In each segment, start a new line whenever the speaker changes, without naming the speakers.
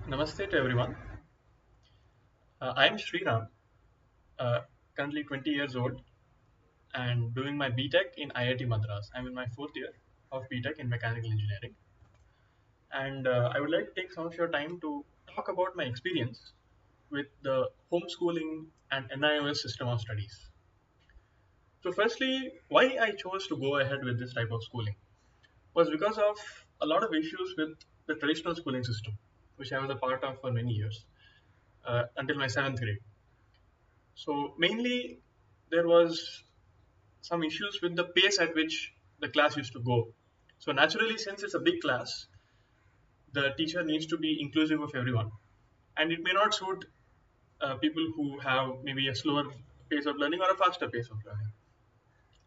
Namaste to everyone. I'm Sriram, uh, currently 20 years old and doing my BTech in IIT Madras. I'm in my fourth year of BTech in mechanical engineering. And I would like to take some of your time to talk about my experience with the homeschooling and NIOS system of studies. So, firstly, why I chose to go ahead with this type of schooling was because of a lot of issues with the traditional schooling system, which I was a part of for many years until my seventh grade. So mainly there was some issues with the pace at which the class used to go. So naturally, since it's a big class, the teacher needs to be inclusive of everyone, and it may not suit people who have maybe a slower pace of learning or a faster pace of learning.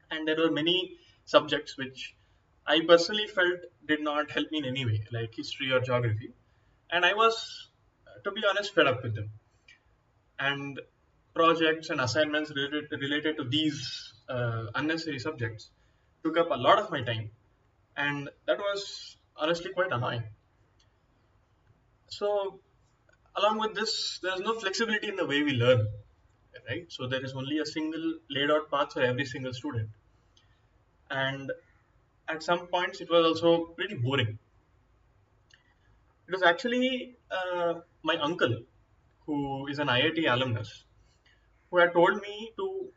And there were many subjects which I personally felt did not help me in any way, like history or geography, and I was, to be honest, fed up with them. And projects and assignments related to these unnecessary subjects took up a lot of my time, and that was honestly quite annoying. So along with this, there's no flexibility in the way we learn, right? So there is only a single laid out path for every single student, and at some points it was also pretty boring. It was actually my uncle, who is an IIT alumnus, who had told me to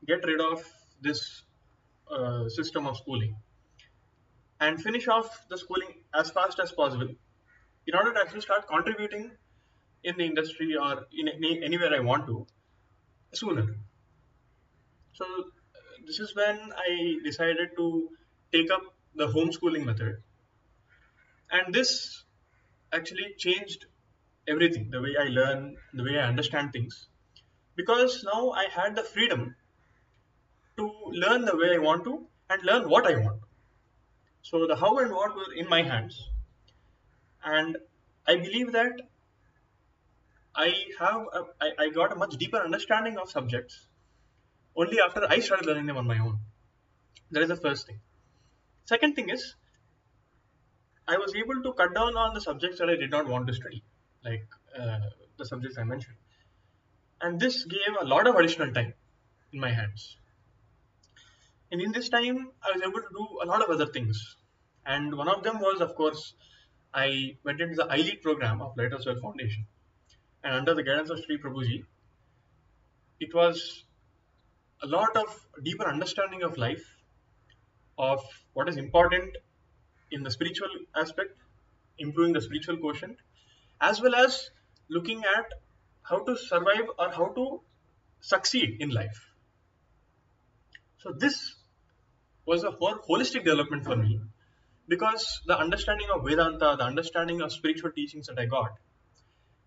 get rid of this system of schooling and finish off the schooling as fast as possible in order to actually start contributing in the industry or in anywhere I want to sooner. So this is when I decided to take up the homeschooling method, and this actually changed everything, the way I learn, the way I understand things, because now I had the freedom to learn the way I want to and learn what I want. So the how and what were in my hands, and I believe that I got a much deeper understanding of subjects only after I started learning them on my own. That is the first thing. Second thing is, I was able to cut down on the subjects that I did not want to study, like the subjects I mentioned, and this gave a lot of additional time in my hands. And in this time, I was able to do a lot of other things. And one of them was, of course, I went into the iLead program of Lighthouse Well Foundation. And under the guidance of Sri Prabhuji, it was a lot of deeper understanding of life, of what is important in the spiritual aspect, improving the spiritual quotient, as well as looking at how to survive or how to succeed in life. So this was a whole holistic development for me, because the understanding of Vedanta, the understanding of spiritual teachings that I got,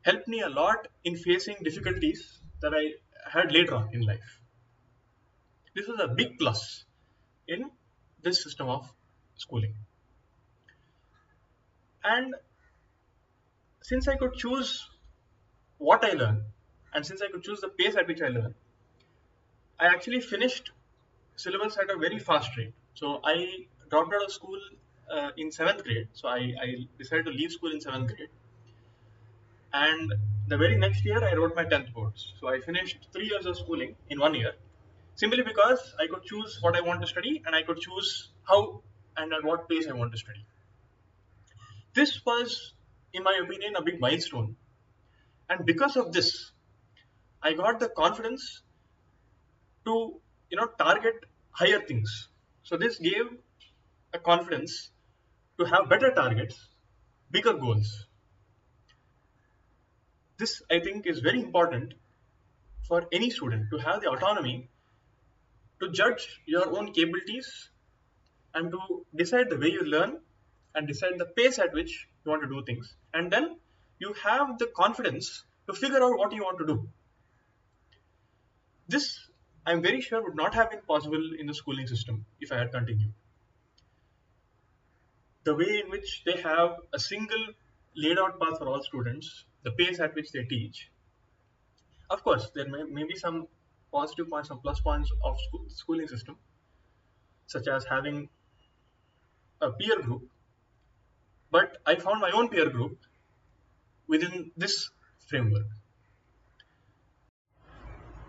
helped me a lot in facing difficulties that I had later on in life. This was a big plus in this system of schooling. And since I could choose what I learn, and since I could choose the pace at which I learn, I actually finished syllabus at a very fast rate. So I dropped out of school in seventh grade. So I decided to leave school in seventh grade, and the very next year I wrote my 10th boards. So I finished 3 years of schooling in 1 year, simply because I could choose what I want to study and I could choose how and at what pace I want to study. This was, in my opinion, a big milestone, and because of this, I got the confidence to target higher things. So this gave a confidence to have better targets, bigger goals. This, I think, is very important for any student, to have the autonomy to judge your own capabilities and to decide the way you learn and decide the pace at which you want to do things. And then you have the confidence to figure out what you want to do. This, I'm very sure, would not have been possible in the schooling system if I had continued. The way in which they have a single laid out path for all students, the pace at which they teach. Of course, there may be some positive points, some plus points of schooling system, such as having a peer group. But I found my own peer group within this framework.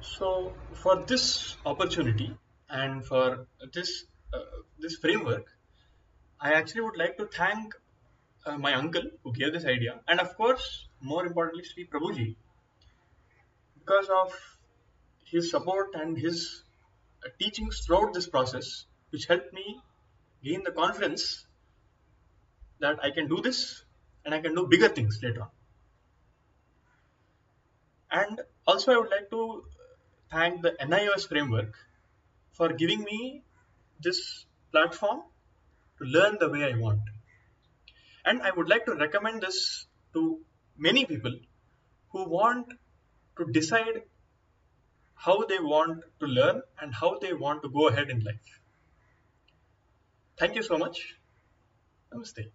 So for this opportunity and for this uh, this framework, I actually would like to thank my uncle who gave this idea, and of course, more importantly, Sri Prabhuji, because of his support and his teachings throughout this process, which helped me gain the confidence that I can do this and I can do bigger things later on. And also, I would like to thank the NIOS framework for giving me this platform to learn the way I want. And I would like to recommend this to many people who want to decide how they want to learn and how they want to go ahead in life. Thank you so much. Namaste.